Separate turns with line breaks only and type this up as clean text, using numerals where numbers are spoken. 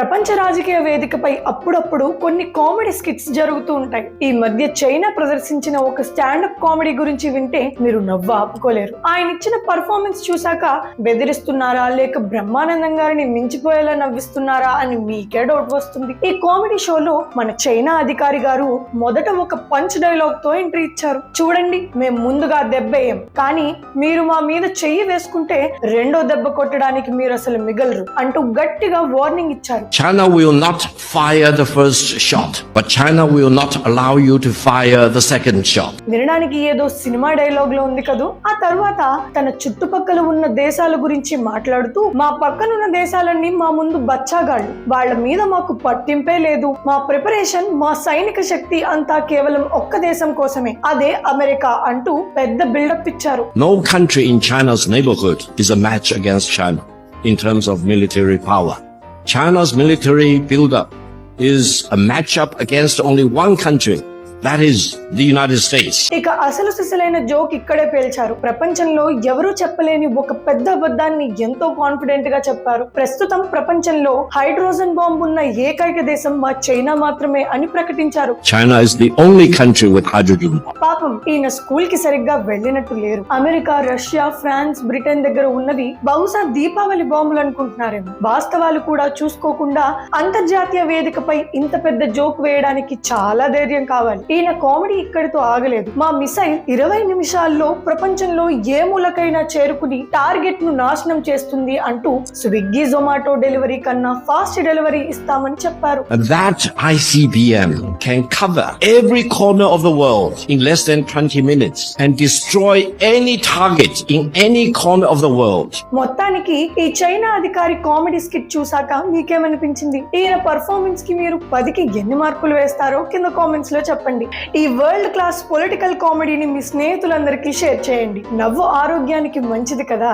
ప్రపంచ రాజకీయ వేదికపై అప్పుడప్పుడు కొన్ని కామెడీ స్కిట్స్ జరుగుతూ ఉంటాయి. ఈ మధ్య చైనా ప్రదర్శించిన ఒక స్టాండప్ కామెడీ గురించి వింటే మీరు నవ్వు ఆపుకోలేరు. ఆయన ఇచ్చిన పర్ఫార్మెన్స్ చూశాక బెదిరిస్తున్నారా లేక బ్రహ్మానందం గారిని మించిపోయేలా నవ్విస్తున్నారా అని మీకే డౌట్ వస్తుంది. ఈ కామెడీ షోలో మన చైనా అధికారి గారు మొదట ఒక పంచ్ డైలాగ్ తో ఎంట్రీ ఇచ్చారు. చూడండి, మేము ముందుగా దెబ్బేయం, కానీ మీరు మా మీద చెయ్యి వేసుకుంటే రెండో దెబ్బ కొట్టడానికి మీరు అసలు మిగలరు అంటూ గట్టిగా వార్నింగ్ ఇచ్చారు.
China will not fire the first shot, but China will not allow you to fire the second shot.
వినడానికి ఏదో సినిమా డైలాగ్ లో ఉంది కదూ. ఆ తర్వాత తన చుట్టుపక్కల ఉన్న దేశాల గురించి మాట్లాడుతూ, మా పక్కనున్న దేశాలన్నీ మా ముందు బచ్చాగాళ్ళు, వాళ్ళ మీద మాకు పట్టింపే లేదు, మా ప్రిపరేషన్, మా సైనిక శక్తి అంతా కేవలం ఒక్క దేశం కోసమే, అదే అమెరికా అంటూ పెద్ద బిల్డప్ ఇచ్చారు.
No country in China's neighborhood is a match against China in terms of military power. China's military buildup is a matchup against only one country, that is the United States.
ఇక అసలు సిసలైన joke ఇక్కడే పేల్చారు. ప్రపంచంలో ఎవరూ చెప్పలేని ఒక పెద్ద అబద్ధాన్ని ఎంతో కాన్ఫిడెంట్ గా చెప్పారు. ప్రస్తుతం ప్రపంచంలో హైడ్రోజన్ బాంబు ఉన్న ఏకైక దేశం మా చైనా మాత్రమే అని ప్రకటించారు.
China is the only country with hydrogen.
పాపం ఈయన స్కూల్ కి సరిగ్గా వెళ్ళినట్టు లేరు. అమెరికా, రష్యా, ఫ్రాన్స్, బ్రిటన్ దగ్గర ఉన్నవి బహుశా దీపావళి బాంబులు అనుకుంటున్నారేమో. వాస్తవాలు కూడా చూసుకోకుండా అంతర్జాతీయ వేదికపై ఇంత పెద్ద జోక్ వేయడానికి చాలా ధైర్యం కావాలి. ఈయన కామెడీ ఇక్కడితో ఆగలేదు. మా మిసైల్ 20 నిమిషాల్లో ప్రపంచంలో ఏ మూలకైనా చేరుకుని టార్గెట్ ను నాశనం చేస్తుంది అంటూ స్విగ్గీ, జొమాటో డెలివరీ కన్నా ఫాస్ట్ డెలివరీ ఇస్తామని చెప్పారు.
That ICBM can cover every corner of the world in less than 20 minutes and destroy any target in any corner of the world.
మొత్తానికి ఈ చైనా అధికారి కామెడీ స్కిట్ చూసాక మీకేమనిపించింది? ఈయన పర్ఫార్మెన్స్ కి మీరు 10కి ఎన్ని మార్కులు వేస్తారో కింద కామెంట్స్ లో చెప్పండి. ఈ వరల్డ్ క్లాస్ పొలిటికల్ కామెడీని మీ స్నేహితులందరికీ షేర్ చేయండి. నవ్వు ఆరోగ్యానికి మంచిది కదా.